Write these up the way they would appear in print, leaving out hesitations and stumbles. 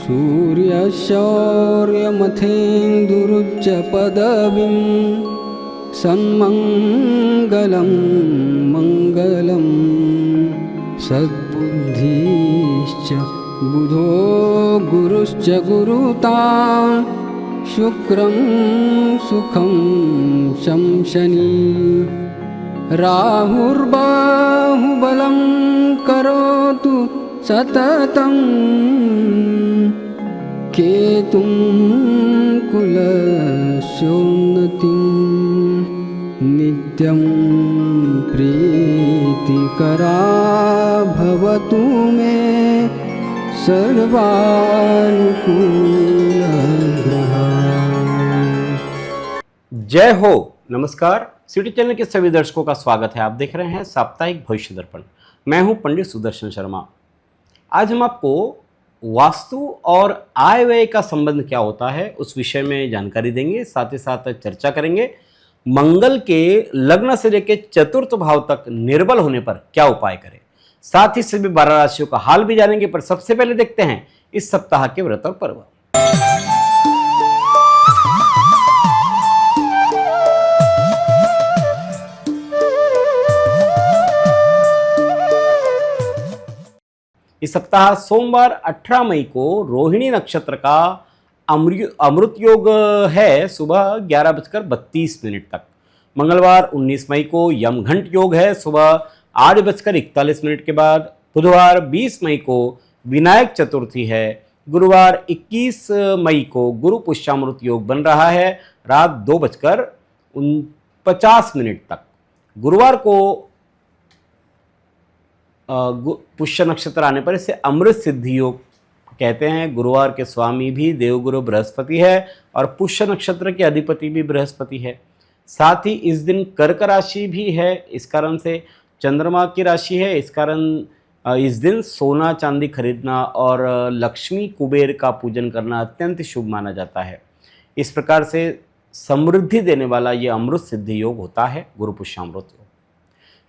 सूर्यशौर्यमथेन्दुरुच्च पदवीं सन्मङ्गलं मङ्गलं सद्बुद्धिश्च बुधो गुरुश्च गुरुतां शुक्रं सुखं शंशनी राहुर्बाहुबलं करोतु सततं केतुं कुलस्योन्नतिं नित्यं प्रीतिकरा भवतु मे सर्वानुकूलग्रहा। जय हो, नमस्कार। सिटी चैनल के सभी दर्शकों का स्वागत है। आप देख रहे हैं साप्ताहिक भविष्य दर्पण। मैं हूं पंडित सुदर्शन शर्मा। आज हम आपको वास्तु और आय व्यय का संबंध क्या होता है उस विषय में जानकारी देंगे, साथ ही साथ चर्चा करेंगे। मंगल के लग्न से लेकर चतुर्थ भाव तक निर्बल होने पर क्या उपाय करें, साथ ही सभी 12 राशियों का हाल भी जानेंगे। पर सबसे पहले देखते हैं इस सप्ताह के व्रत और पर्व। इस सप्ताह सोमवार 18 मई को रोहिणी नक्षत्र का अमृत योग है सुबह 11:32 तक। मंगलवार 19 मई को यमघंट योग है सुबह 8:41 के बाद। बुधवार 20 मई को विनायक चतुर्थी है। गुरुवार 21 मई को गुरु पुष्यामृत योग बन रहा है रात 2:50 तक। गुरुवार को पुष्य नक्षत्र आने पर इसे अमृत सिद्धि योग कहते हैं। गुरुवार के स्वामी भी देवगुरु बृहस्पति है और पुष्य नक्षत्र के अधिपति भी बृहस्पति है। साथ ही इस दिन कर्क राशि भी है, इस कारण से चंद्रमा की राशि है। इस कारण इस दिन सोना चांदी खरीदना और लक्ष्मी कुबेर का पूजन करना अत्यंत शुभ माना जाता है। इस प्रकार से समृद्धि देने वाला ये अमृत सिद्धि योग होता है गुरु पुष्यामृत योग।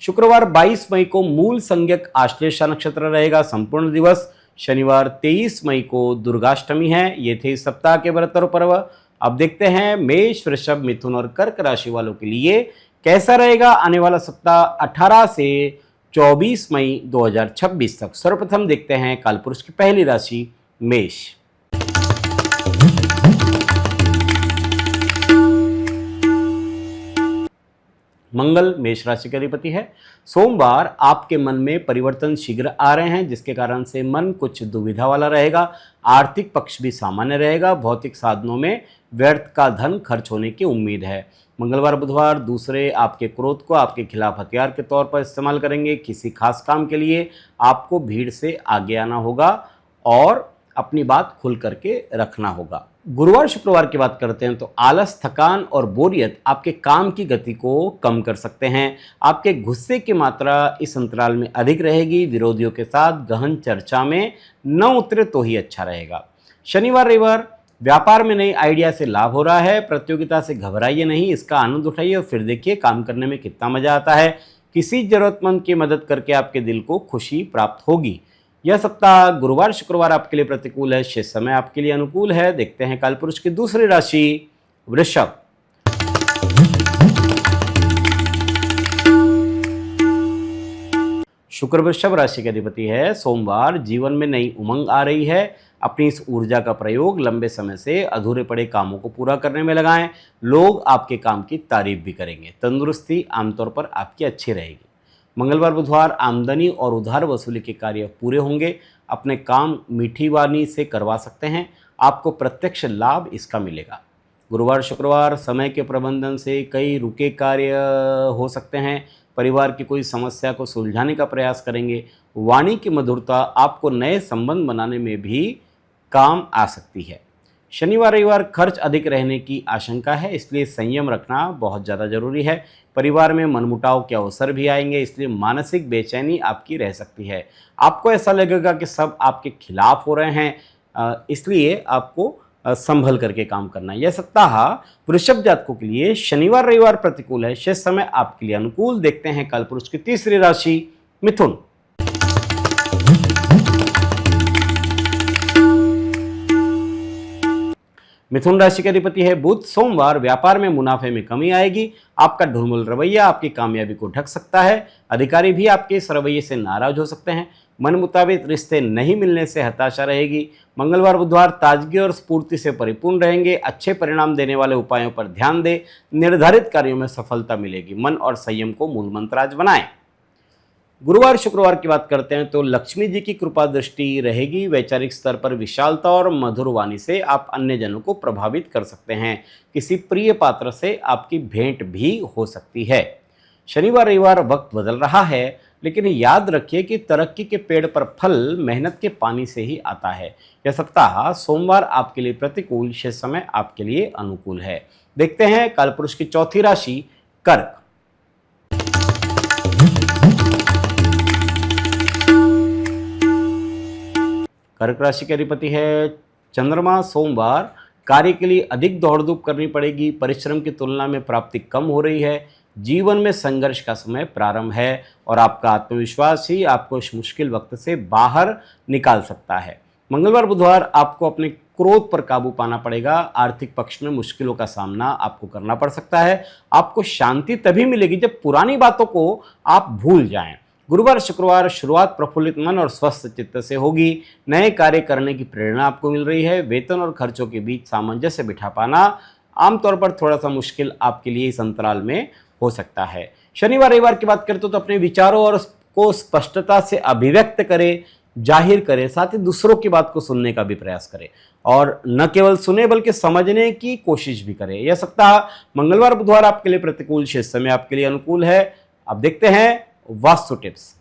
शुक्रवार 22 मई को मूल संज्ञक आश्लेषा नक्षत्र रहेगा संपूर्ण दिवस। शनिवार 23 मई को दुर्गाष्टमी है। ये थे इस सप्ताह के व्रत और पर्व। अब देखते हैं मेष, वृषभ, मिथुन और कर्क राशि वालों के लिए कैसा रहेगा आने वाला सप्ताह 18 से 24 मई 2026 तक। सर्वप्रथम देखते हैं कालपुरुष की पहली राशि मेष। मंगल मेष राशि के अधिपति है। सोमवार आपके मन में परिवर्तन शीघ्र आ रहे हैं, जिसके कारण से मन कुछ दुविधा वाला रहेगा। आर्थिक पक्ष भी सामान्य रहेगा। भौतिक साधनों में व्यर्थ का धन खर्च होने की उम्मीद है। मंगलवार बुधवार दूसरे आपके क्रोध को आपके खिलाफ हथियार के तौर पर इस्तेमाल करेंगे। किसी खास काम के लिए आपको भीड़ से आगे आना होगा और अपनी बात खुल करके रखना होगा। गुरुवार शुक्रवार की बात करते हैं तो आलस, थकान और बोरियत आपके काम की गति को कम कर सकते हैं। आपके गुस्से की मात्रा इस अंतराल में अधिक रहेगी। विरोधियों के साथ गहन चर्चा में न उतरे तो ही अच्छा रहेगा। शनिवार रविवार व्यापार में नई आइडिया से लाभ हो रहा है। प्रतियोगिता से घबराइए नहीं, इसका आनंद उठाइए और फिर देखिए काम करने में कितना मजा आता है। किसी जरूरतमंद की मदद करके आपके दिल को खुशी प्राप्त होगी। यह सप्ताह गुरुवार शुक्रवार आपके लिए प्रतिकूल है। शेष समय आपके लिए अनुकूल है। देखते हैं कालपुरुष की दूसरी राशि वृषभ। शुक्र वृषभ राशि के अधिपति है। सोमवार जीवन में नई उमंग आ रही है। अपनी इस ऊर्जा का प्रयोग लंबे समय से अधूरे पड़े कामों को पूरा करने में लगाएं। लोग आपके काम की तारीफ भी करेंगे। तंदुरुस्ती आमतौर पर आपकी अच्छी रहेगी। मंगलवार बुधवार आमदनी और उधार वसूली के कार्य पूरे होंगे। अपने काम मीठी वाणी से करवा सकते हैं। आपको प्रत्यक्ष लाभ इसका मिलेगा। गुरुवार शुक्रवार समय के प्रबंधन से कई रुके कार्य हो सकते हैं। परिवार की कोई समस्या को सुलझाने का प्रयास करेंगे। वाणी की मधुरता आपको नए संबंध बनाने में भी काम आ सकती है। शनिवार रविवार खर्च अधिक रहने की आशंका है, इसलिए संयम रखना बहुत ज़्यादा जरूरी है। परिवार में मनमुटाव के अवसर भी आएंगे, इसलिए मानसिक बेचैनी आपकी रह सकती है। आपको ऐसा लगेगा कि सब आपके खिलाफ हो रहे हैं, इसलिए आपको संभल करके काम करना है। यह सप्ताह वृषभ जातकों के लिए शनिवार रविवार प्रतिकूल है। शेष समय आपके लिए अनुकूल। देखते हैं कालपुरुष की तीसरी राशि मिथुन। मिथुन राशि के अधिपति है बुध। सोमवार व्यापार में मुनाफे में कमी आएगी। आपका ढुलमुल रवैया आपकी कामयाबी को ढक सकता है। अधिकारी भी आपके इस रवैये से नाराज हो सकते हैं। मन मुताबिक रिश्ते नहीं मिलने से हताशा रहेगी। मंगलवार बुधवार ताजगी और स्फूर्ति से परिपूर्ण रहेंगे। अच्छे परिणाम देने वाले उपायों पर ध्यान दें। निर्धारित कार्यों में सफलता मिलेगी। मन और संयम को मूल मंत्र आज बनाएं। गुरुवार शुक्रवार की बात करते हैं तो लक्ष्मी जी की कृपा दृष्टि रहेगी। वैचारिक स्तर पर विशालता और मधुर वाणी से आप अन्य जनों को प्रभावित कर सकते हैं। किसी प्रिय पात्र से आपकी भेंट भी हो सकती है। शनिवार रविवार वक्त बदल रहा है, लेकिन याद रखिए कि तरक्की के पेड़ पर फल मेहनत के पानी से ही आता है। यह सप्ताह सोमवार आपके लिए प्रतिकूल, शेष समय आपके लिए अनुकूल है। देखते हैं कालपुरुष की चौथी राशि कर्क। कर्क राशि के अधिपति है चंद्रमा। सोमवार कार्य के लिए अधिक दौड़-धूप करनी पड़ेगी। परिश्रम की तुलना में प्राप्ति कम हो रही है। जीवन में संघर्ष का समय प्रारंभ है और आपका आत्मविश्वास ही आपको इस मुश्किल वक्त से बाहर निकाल सकता है। मंगलवार बुधवार आपको अपने क्रोध पर काबू पाना पड़ेगा। आर्थिक पक्ष में मुश्किलों का सामना आपको करना पड़ सकता है। आपको शांति तभी मिलेगी जब पुरानी बातों को आप भूल जाएं। गुरुवार शुक्रवार शुरुआत प्रफुल्लित मन और स्वस्थ चित्त से होगी। नए कार्य करने की प्रेरणा आपको मिल रही है। वेतन और खर्चों के बीच सामंजस्य बिठा पाना आमतौर पर थोड़ा सा मुश्किल आपके लिए इस अंतराल में हो सकता है। शनिवार रविवार की बात करें तो अपने विचारों और को स्पष्टता से अभिव्यक्त करें, जाहिर करें। साथ ही दूसरों की बात को सुनने का भी प्रयास करें और न केवल सुने बल्कि समझने की कोशिश भी करें। यह सप्ताह मंगलवार बुधवार आपके लिए प्रतिकूल, शेष समय आपके लिए अनुकूल है। अब देखते हैं वास्तु टिप्स।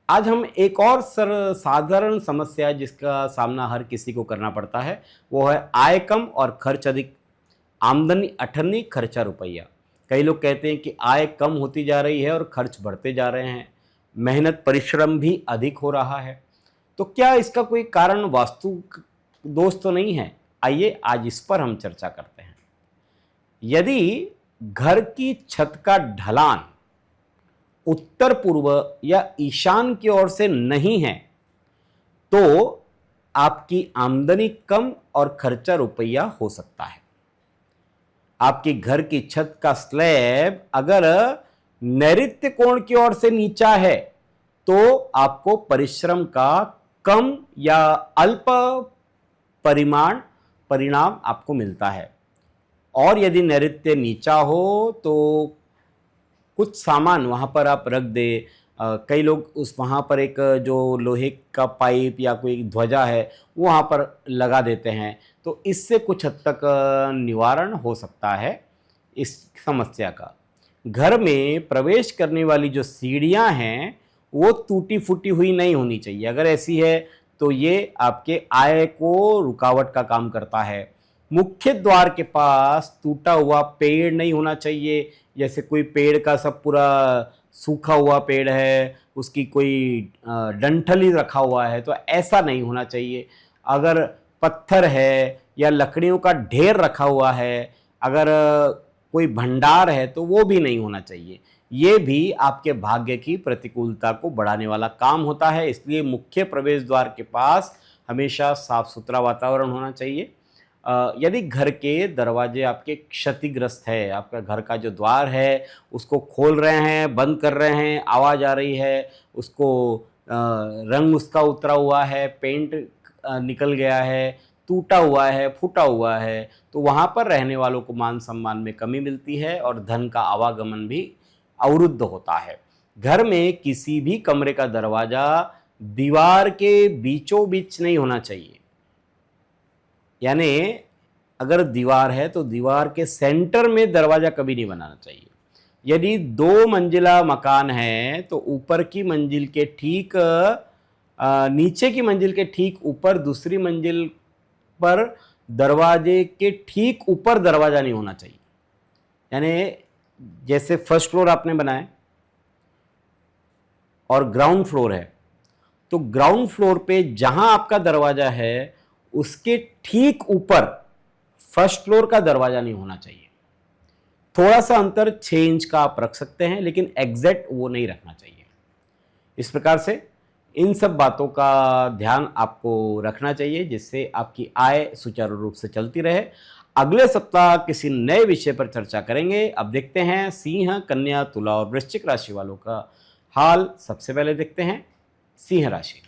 आज हम एक और साधारण समस्या जिसका सामना हर किसी को करना पड़ता है वो है आय कम और खर्च अधिक। आमदनी अठन्नी, खर्चा रुपया। कई लोग कहते हैं कि आय कम होती जा रही है और खर्च बढ़ते जा रहे हैं। मेहनत परिश्रम भी अधिक हो रहा है। तो क्या इसका कोई कारण वास्तु दोष तो नहीं है? आइए आज इस पर हम चर्चा करते हैं। यदि घर की छत का ढलान उत्तर पूर्व या ईशान की ओर से नहीं है तो आपकी आमदनी कम और खर्चा रुपया हो सकता है। आपकी घर की छत का स्लैब अगर नैऋत्य कोण की ओर से नीचा है तो आपको परिश्रम का कम या अल्प परिणाम आपको मिलता है। और यदि नैऋत्य नीचा हो तो कुछ सामान वहाँ पर आप रख दे। कई लोग वहाँ पर एक जो लोहे का पाइप या कोई ध्वजा है वो वहाँ पर लगा देते हैं, तो इससे कुछ हद तक निवारण हो सकता है इस समस्या का। घर में प्रवेश करने वाली जो सीढ़ियाँ हैं वो टूटी फूटी हुई नहीं होनी चाहिए। अगर ऐसी है तो ये आपके आय को रुकावट का काम करता है। मुख्य द्वार के पास टूटा हुआ पेड़ नहीं होना चाहिए। जैसे कोई पेड़ का सब पूरा सूखा हुआ पेड़ है, उसकी कोई डंठल ही रखा हुआ है, तो ऐसा नहीं होना चाहिए। अगर पत्थर है या लकड़ियों का ढेर रखा हुआ है, अगर कोई भंडार है तो वो भी नहीं होना चाहिए। ये भी आपके भाग्य की प्रतिकूलता को बढ़ाने वाला काम होता है। इसलिए मुख्य प्रवेश द्वार के पास हमेशा साफ सुथरा वातावरण होना चाहिए। यदि घर के दरवाजे आपके क्षतिग्रस्त है, आपका घर का जो द्वार है उसको खोल रहे हैं, बंद कर रहे हैं, आवाज़ आ रही है, उसको रंग उसका उतरा हुआ है, पेंट निकल गया है, टूटा हुआ है, फूटा हुआ है, तो वहाँ पर रहने वालों को मान सम्मान में कमी मिलती है और धन का आवागमन भी अवरुद्ध होता है। घर में किसी भी कमरे का दरवाज़ा दीवार के बीचों बीच नहीं होना चाहिए। यानी अगर दीवार है तो दीवार के सेंटर में दरवाज़ा कभी नहीं बनाना चाहिए। यदि 2 मंजिला मकान है तो ऊपर की मंजिल के ठीक नीचे की मंजिल के ठीक ऊपर दूसरी मंजिल पर दरवाजे के ठीक ऊपर दरवाज़ा नहीं होना चाहिए। यानी जैसे फर्स्ट फ्लोर आपने बनाया और ग्राउंड फ्लोर है, तो ग्राउंड फ्लोर पे जहां आपका दरवाज़ा है उसके ठीक ऊपर फर्स्ट फ्लोर का दरवाजा नहीं होना चाहिए। थोड़ा सा अंतर 6 इंच का आप रख सकते हैं, लेकिन एग्जैक्ट वो नहीं रखना चाहिए। इस प्रकार से इन सब बातों का ध्यान आपको रखना चाहिए, जिससे आपकी आय सुचारू रूप से चलती रहे। अगले सप्ताह किसी नए विषय पर चर्चा करेंगे। अब देखते हैं सिंह, कन्या, तुला और वृश्चिक राशि वालों का हाल। सबसे पहले देखते हैं सिंह राशि।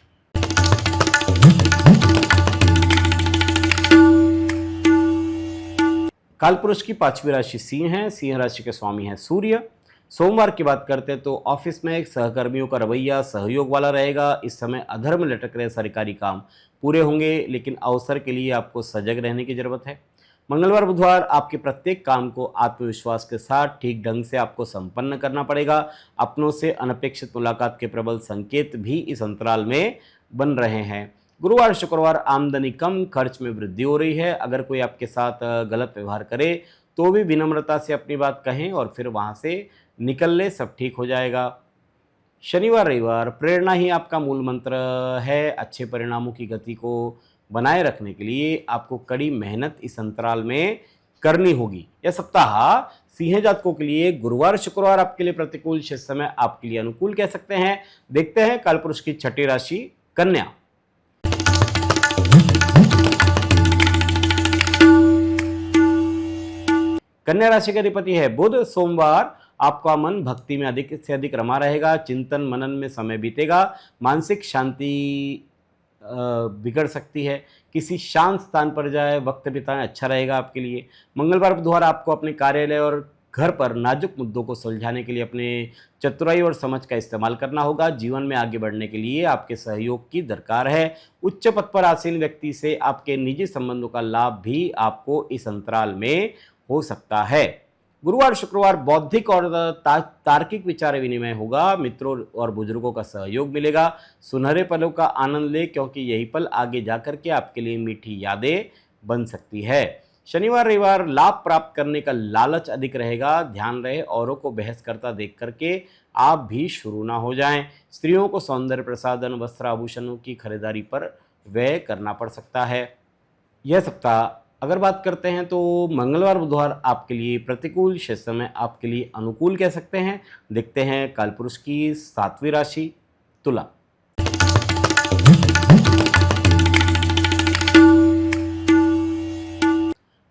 कालपुरुष की 5वीं राशि सिंह है। सिंह राशि के स्वामी हैं सूर्य। सोमवार की बात करते हैं तो ऑफिस में सहकर्मियों का रवैया सहयोग वाला रहेगा। इस समय अधर में लटक रहे सरकारी काम पूरे होंगे, लेकिन अवसर के लिए आपको सजग रहने की जरूरत है। मंगलवार बुधवार आपके प्रत्येक काम को आत्मविश्वास के साथ ठीक ढंग से आपको संपन्न करना पड़ेगा। अपनों से अनपेक्षित मुलाकात के प्रबल संकेत भी इस अंतराल में बन रहे हैं। गुरुवार शुक्रवार आमदनी कम, खर्च में वृद्धि हो रही है। अगर कोई आपके साथ गलत व्यवहार करे तो भी विनम्रता से अपनी बात कहें और फिर वहां से निकल ले, सब ठीक हो जाएगा। शनिवार रविवार प्रेरणा ही आपका मूल मंत्र है। अच्छे परिणामों की गति को बनाए रखने के लिए आपको कड़ी मेहनत इस अंतराल में करनी होगी। यह सप्ताह सिंह जातकों के लिए गुरुवार शुक्रवार आपके लिए प्रतिकूल, शेष समय आपके लिए अनुकूल कह सकते हैं। देखते हैं कालपुरुष की 6ठी राशि कन्या। कन्या राशि का अधिपति है बुध। सोमवार आपका मन भक्ति में अधिक से अधिक रमा रहेगा। चिंतन मनन में समय बीतेगा। मानसिक शांति बिगड़ सकती है। किसी शांत स्थान पर जाए, वक्त बिताएं, अच्छा रहेगा आपके लिए। मंगलवार बुधवार आपको अपने कार्यालय और घर पर नाजुक मुद्दों को सुलझाने के लिए अपने चतुराई और समझ का इस्तेमाल करना होगा। जीवन में आगे बढ़ने के लिए आपके सहयोग की दरकार है। उच्च पद पर आसीन व्यक्ति से आपके निजी संबंधों का लाभ भी आपको इस अंतराल में हो सकता है। गुरुवार शुक्रवार बौद्धिक और तार्किक विचार विनिमय होगा। मित्रों और बुजुर्गों का सहयोग मिलेगा। सुनहरे पलों का आनंद ले, क्योंकि यही पल आगे जाकर के आपके लिए मीठी यादें बन सकती है। शनिवार रविवार लाभ प्राप्त करने का लालच अधिक रहेगा। ध्यान रहे औरों को बहस करता देख करके आप भी शुरू ना हो जाएं। स्त्रियों को सौंदर्य प्रसाधन, वस्त्र आभूषणों की खरीदारी पर व्यय करना पड़ सकता है। यह सप्ताह अगर बात करते हैं तो मंगलवार बुधवार आपके लिए प्रतिकूल, शेष समय आपके लिए अनुकूल कह सकते हैं। देखते हैं कालपुरुष की 7वीं राशि तुला।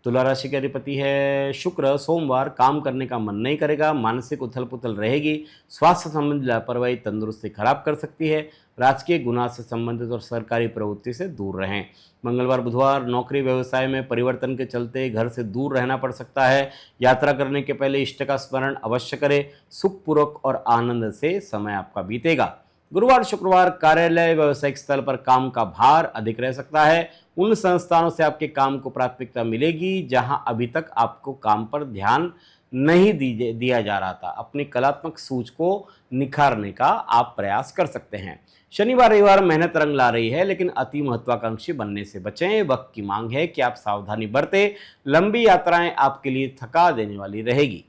तुला राशि के अधिपति है शुक्र। सोमवार काम करने का मन नहीं करेगा। मानसिक उथल पुथल रहेगी। स्वास्थ्य संबंधी लापरवाही तंदुरुस्ती खराब कर सकती है। राजकीय गुना से संबंधित और सरकारी प्रवृत्ति से दूर रहें। मंगलवार बुधवार नौकरी व्यवसाय में परिवर्तन के चलते घर से दूर रहना पड़ सकता है। यात्रा करने के पहले इष्ट का स्मरण अवश्य करें। सुखपूर्वक और आनंद से समय आपका बीतेगा। गुरुवार शुक्रवार कार्यालय व्यावसायिक स्थल पर काम का भार अधिक रह सकता है। उन संस्थानों से आपके काम को प्राथमिकता मिलेगी जहां अभी तक आपको काम पर ध्यान नहीं दिया जा रहा था। अपनी कलात्मक सूझ को निखारने का आप प्रयास कर सकते हैं। शनिवार रविवार मेहनत रंग ला रही है, लेकिन अति महत्वाकांक्षी बनने से बचें। वक्त की मांग है कि आप सावधानी बरतें। लंबी यात्राएं आपके लिए थका देने वाली रहेगी।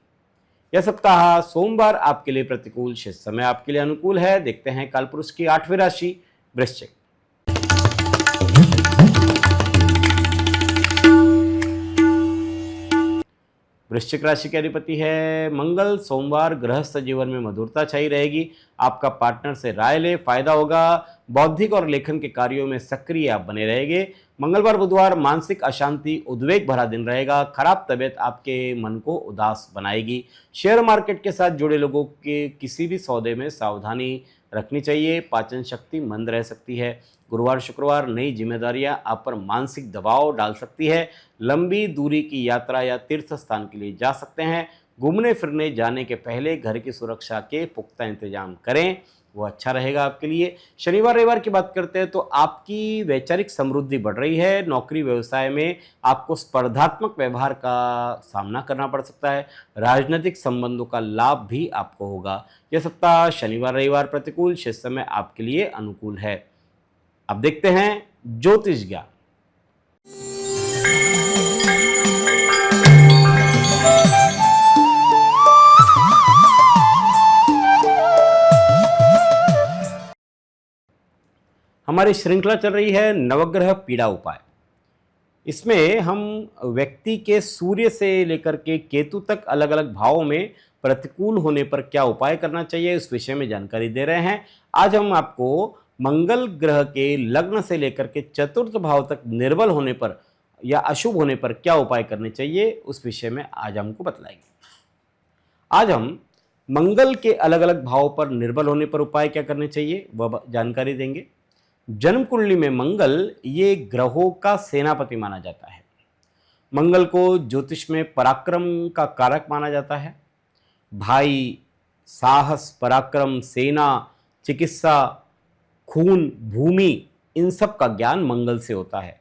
यह सप्ताह सोमवार आपके लिए प्रतिकूल, शेष समय आपके लिए अनुकूल है। देखते हैं कालपुरुष की 8वीं राशि वृश्चिक। वृश्चिक राशि के अधिपति है मंगल। सोमवार गृहस्थ जीवन में मधुरता छाई रहेगी। आपका पार्टनर से राय ले, फायदा होगा। बौद्धिक और लेखन के कार्यों में सक्रिय आप बने रहेंगे। मंगलवार बुधवार मानसिक अशांति, उद्वेग भरा दिन रहेगा। खराब तबीयत आपके मन को उदास बनाएगी। शेयर मार्केट के साथ जुड़े लोगों के किसी भी सौदे में सावधानी रखनी चाहिए। पाचन शक्ति मंद रह सकती है। गुरुवार शुक्रवार नई जिम्मेदारियां आप पर मानसिक दबाव डाल सकती है। लंबी दूरी की यात्रा या तीर्थ स्थान के लिए जा सकते हैं। घूमने फिरने जाने के पहले घर की सुरक्षा के पुख्ता इंतजाम करें, वो अच्छा रहेगा आपके लिए। शनिवार रविवार की बात करते हैं तो आपकी वैचारिक समृद्धि बढ़ रही है। नौकरी व्यवसाय में आपको स्पर्धात्मक व्यवहार का सामना करना पड़ सकता है। राजनीतिक संबंधों का लाभ भी आपको होगा। यह सप्ताह शनिवार रविवार प्रतिकूल, शेष समय आपके लिए अनुकूल है। अब देखते हैं ज्योतिष ज्ञान। हमारी श्रृंखला चल रही है नवग्रह पीड़ा उपाय। इसमें हम व्यक्ति के सूर्य से लेकर के केतु तक अलग अलग भावों में प्रतिकूल होने पर क्या उपाय करना चाहिए, इस विषय में जानकारी दे रहे हैं। आज हम आपको मंगल ग्रह के लग्न से लेकर के चतुर्थ भाव तक निर्बल होने पर या अशुभ होने पर क्या उपाय करने चाहिए, उस विषय में आज हमको बतलाएंगे। आज हम मंगल के अलग अलग भाव पर निर्बल होने पर उपाय क्या करने चाहिए वह जानकारी देंगे। जन्म कुंडली में मंगल ये ग्रहों का सेनापति माना जाता है। मंगल को ज्योतिष में पराक्रम का कारक माना जाता है। भाई, साहस, पराक्रम, सेना, चिकित्सा, खून, भूमि, इन सब का ज्ञान मंगल से होता है।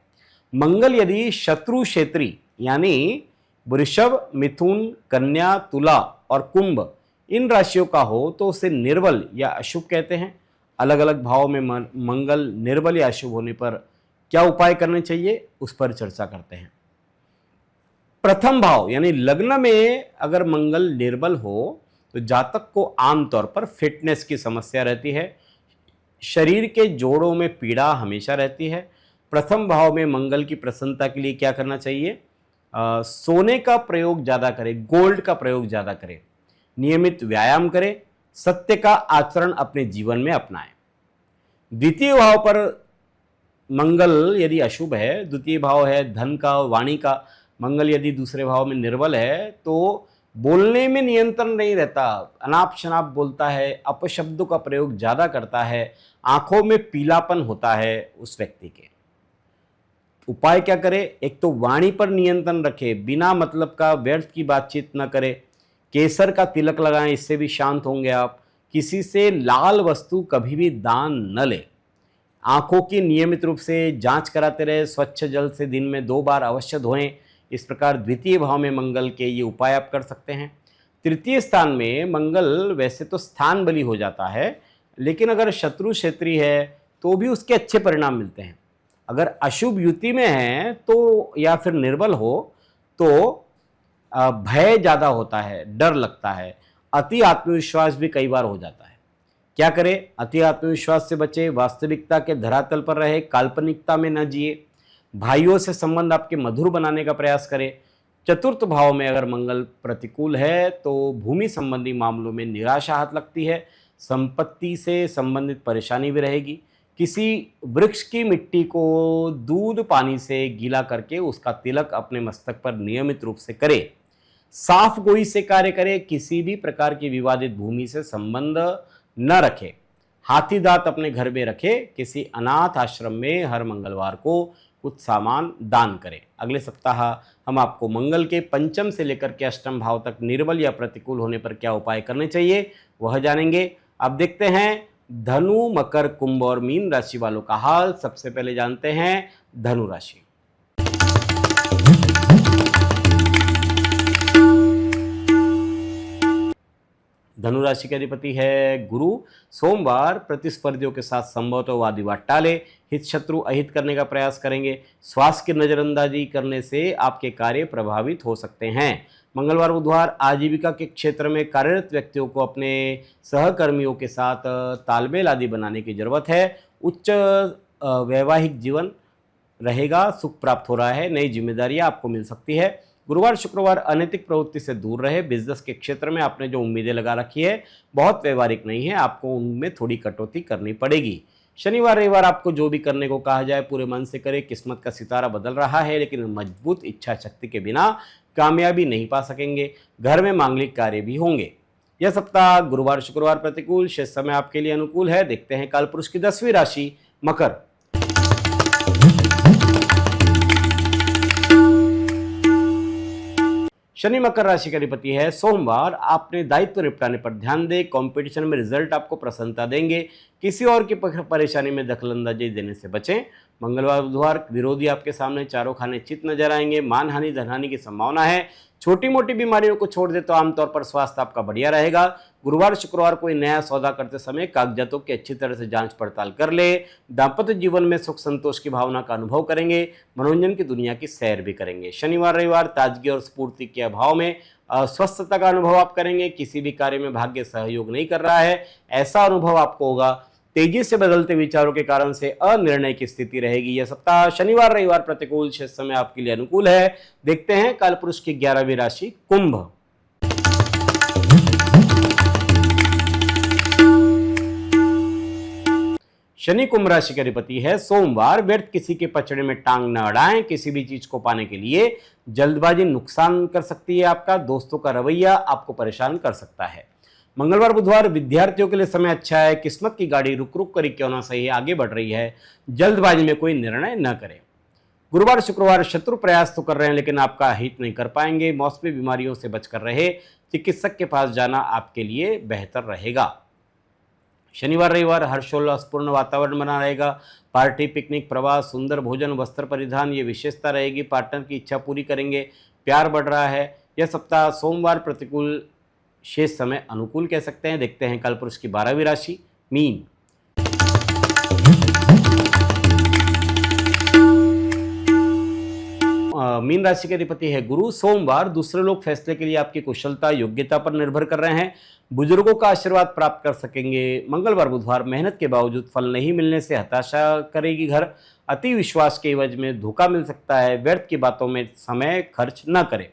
मंगल यदि शत्रु क्षेत्री यानी वृषभ, मिथुन, कन्या, तुला और कुंभ इन राशियों का हो तो उसे निर्बल या अशुभ कहते हैं। अलग अलग भावों में मंगल निर्बल या अशुभ होने पर क्या उपाय करने चाहिए, उस पर चर्चा करते हैं। प्रथम भाव यानी लग्न में अगर मंगल निर्बल हो तो जातक को आमतौर पर फिटनेस की समस्या रहती है। शरीर के जोड़ों में पीड़ा हमेशा रहती है। प्रथम भाव में मंगल की प्रसन्नता के लिए क्या करना चाहिए, सोने का प्रयोग ज़्यादा करें, गोल्ड का प्रयोग ज़्यादा करें, नियमित व्यायाम करें, सत्य का आचरण अपने जीवन में अपनाएं। द्वितीय भाव पर मंगल यदि अशुभ है, द्वितीय भाव है धन का और वाणी का, मंगल यदि दूसरे भाव में निर्बल है तो बोलने में नियंत्रण नहीं रहता, अनाप शनाप बोलता है, अपशब्दों का प्रयोग ज़्यादा करता है, आंखों में पीलापन होता है उस व्यक्ति के। उपाय क्या करे, एक तो वाणी पर नियंत्रण रखे, बिना मतलब का व्यर्थ की बातचीत न करे, केसर का तिलक लगाएं, इससे भी शांत होंगे आप। किसी से लाल वस्तु कभी भी दान न ले। आंखों की नियमित रूप से जांच कराते रहे, स्वच्छ जल से दिन में 2 बार अवश्य धोएं। इस प्रकार द्वितीय भाव में मंगल के ये उपाय आप कर सकते हैं। तृतीय स्थान में मंगल वैसे तो स्थान बली हो जाता है, लेकिन अगर शत्रु क्षेत्री है तो भी उसके अच्छे परिणाम मिलते हैं। अगर अशुभ युति में है तो या फिर निर्बल हो तो भय ज़्यादा होता है, डर लगता है, अति आत्मविश्वास भी कई बार हो जाता है। क्या करें, अति आत्मविश्वास से बचे, वास्तविकता के धरातल पर रहे, काल्पनिकता में न जिए, भाइयों से संबंध आपके मधुर बनाने का प्रयास करें। चतुर्थ भाव में अगर मंगल प्रतिकूल है तो भूमि संबंधी मामलों में निराशा हाथ लगती है, संपत्ति से संबंधित परेशानी भी रहेगी। किसी वृक्ष की मिट्टी को दूध पानी से गीला करके उसका तिलक अपने मस्तक पर नियमित रूप से करें। साफ गोई से कार्य करें, किसी भी प्रकार की विवादित भूमि से संबंध न रखें। हाथी दांत अपने घर में रखें। किसी अनाथ आश्रम में हर मंगलवार को कुछ सामान दान करें। अगले सप्ताह हम आपको मंगल के पंचम से लेकर के अष्टम भाव तक निर्बल या प्रतिकूल होने पर क्या उपाय करने चाहिए वह जानेंगे। अब देखते हैं धनु, मकर, कुंभ और मीन राशि वालों का हाल। सबसे पहले जानते हैं धनु राशि। धनु राशि के अधिपति है गुरु। सोमवार प्रतिस्पर्धियों के साथ संभवतः वाद विवाद टाले, हित शत्रु अहित करने का प्रयास करेंगे। स्वास्थ्य की नजरअंदाजी करने से आपके कार्य प्रभावित हो सकते हैं। मंगलवार बुधवार आजीविका के क्षेत्र में कार्यरत व्यक्तियों को अपने सहकर्मियों के साथ तालमेल आदि बनाने की जरूरत है। उच्च वैवाहिक जीवन रहेगा, सुख प्राप्त हो रहा है, नई जिम्मेदारियां आपको मिल सकती है। गुरुवार शुक्रवार अनैतिक प्रवृत्ति से दूर रहे। बिजनेस के क्षेत्र में आपने जो उम्मीदें लगा रखी है बहुत व्यवहारिक नहीं है, आपको उनमें थोड़ी कटौती करनी पड़ेगी। शनिवार रविवार आपको जो भी करने को कहा जाए पूरे मन से करें। किस्मत का सितारा बदल रहा है, लेकिन मजबूत इच्छा शक्ति के बिना कामयाबी नहीं पा सकेंगे। घर में मांगलिक कार्य भी होंगे। यह सप्ताह गुरुवार शुक्रवार प्रतिकूल, शेष समय आपके लिए अनुकूल है। देखते हैं काल पुरुष की 10वीं राशि मकर। शनि मकर राशि का अधिपति है। सोमवार आपने दायित्व निपटाने पर ध्यान दें। कंपटीशन में रिजल्ट आपको प्रसन्नता देंगे। किसी और की परेशानी में दखलंदाजी देने से बचें। मंगलवार बुधवार विरोधी आपके सामने चारों खाने चित नजर आएंगे। मानहानि धनहानि की संभावना है। छोटी मोटी बीमारियों को छोड़ दे तो आमतौर पर स्वास्थ्य आपका बढ़िया रहेगा। गुरुवार शुक्रवार कोई नया सौदा करते समय कागजातों की अच्छी तरह से जांच पड़ताल कर ले। दाम्पत्य जीवन में सुख संतोष की भावना का अनुभव करेंगे। मनोरंजन की दुनिया की सैर भी करेंगे। शनिवार रविवार ताजगी और स्फूर्ति के अभाव में अस्वस्थता का अनुभव आप करेंगे। किसी भी कार्य में भाग्य सहयोग नहीं कर रहा है, ऐसा अनुभव आपको होगा। तेजी से बदलते विचारों के कारण से अनिर्णय की स्थिति रहेगी। यह सप्ताह शनिवार रविवार प्रतिकूल, शेष समय आपके लिए अनुकूल है। देखते हैं कालपुरुष की 11वीं राशि कुंभ। शनि कुंभ राशि का अधिपति है। सोमवार, व्यर्थ किसी के पचड़े में टांग न अड़ाएं। किसी भी चीज को पाने के लिए जल्दबाजी नुकसान कर सकती है। आपका दोस्तों का रवैया आपको परेशान कर सकता है। मंगलवार बुधवार, विद्यार्थियों के लिए समय अच्छा है। किस्मत की गाड़ी रुक रुक कर क्यों ना सही आगे बढ़ रही है। जल्दबाजी में कोई निर्णय न करें। गुरुवार शुक्रवार, शत्रु प्रयास तो कर रहे हैं लेकिन आपका हित नहीं कर पाएंगे। मौसमी बीमारियों से बचकर रहे। चिकित्सक के पास जाना आपके लिए बेहतर रहेगा। शनिवार रविवार, हर्षोल्लासपूर्ण वातावरण बना रहेगा। पार्टी, पिकनिक, प्रवास, सुंदर भोजन, वस्त्र परिधान ये विशेषता रहेगी। पार्टनर की इच्छा पूरी करेंगे। प्यार बढ़ रहा है। यह सप्ताह सोमवार प्रतिकूल, शेष समय अनुकूल कह सकते हैं। देखते हैं कालपुरुष की 12वीं राशि मीन। मीन राशि के अधिपति है गुरु। सोमवार, दूसरे लोग फैसले के लिए आपकी कुशलता योग्यता पर निर्भर कर रहे हैं। बुजुर्गों का आशीर्वाद प्राप्त कर सकेंगे। मंगलवार बुधवार, मेहनत के बावजूद फल नहीं मिलने से हताशा करेगी घर। अति विश्वास के एवज में धोखा मिल सकता है। व्यर्थ की बातों में समय खर्च न करें।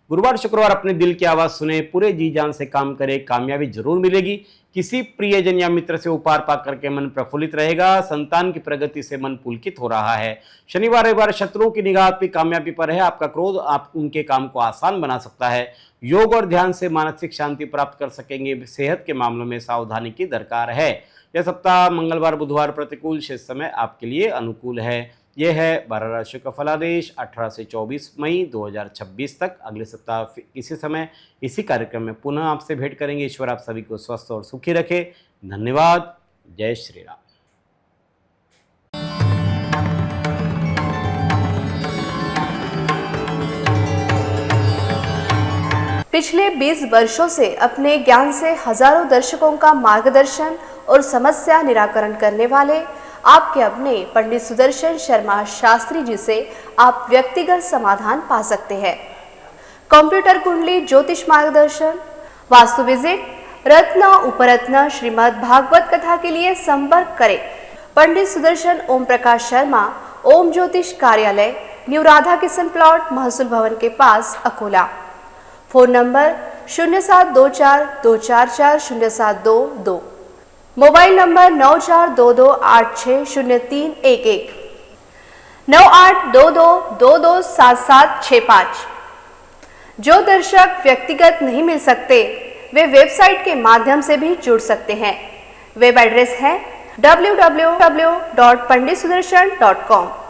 गुरुवार शुक्रवार, अपने दिल की आवाज सुने। पूरे जी जान से काम करें। कामयाबी जरूर मिलेगी। किसी प्रियजन या मित्र से उपहार पाकर के मन प्रफुल्लित रहेगा। संतान की प्रगति से मन पुलकित हो रहा है। शनिवार रविवार, शत्रुओं की निगाह आपकी कामयाबी पर है। आपका क्रोध आप उनके काम को आसान बना सकता है। योग और ध्यान से मानसिक शांति प्राप्त कर सकेंगे। सेहत के मामलों में सावधानी की दरकार है। यह सप्ताह मंगलवार बुधवार प्रतिकूल, शेष समय आपके लिए अनुकूल है। यह है 12 राशियों का फलादेश 18 से 24 मई 2026 तक। अगले सप्ताह इसी समय इसी कार्यक्रम में पुनः आपसे भेंट करेंगे। ईश्वर आप सभी को स्वस्थ और सुखी रखे। धन्यवाद। जय श्री राम। पिछले 20 वर्षों से अपने ज्ञान से हजारों दर्शकों का मार्गदर्शन और समस्या निराकरण करने वाले आपके अपने पंडित सुदर्शन शर्मा शास्त्री जी से आप व्यक्तिगत समाधान पा सकते हैं। कंप्यूटर कुंडली, ज्योतिष मार्गदर्शन, वास्तु विजिट, रत्न उपरत्न, श्रीमद् भागवत कथा के लिए संपर्क करें पंडित सुदर्शन ओम प्रकाश शर्मा, ओम ज्योतिष कार्यालय, न्यू राधा किशन प्लॉट, महसूल भवन के पास, Akola. Phone number 0724244072, mobile number 9422860311, 9822227765। जो दर्शक व्यक्तिगत नहीं मिल सकते वे वेबसाइट के माध्यम से भी जुड़ सकते हैं। वेब एड्रेस है www.panditsudarshan.com।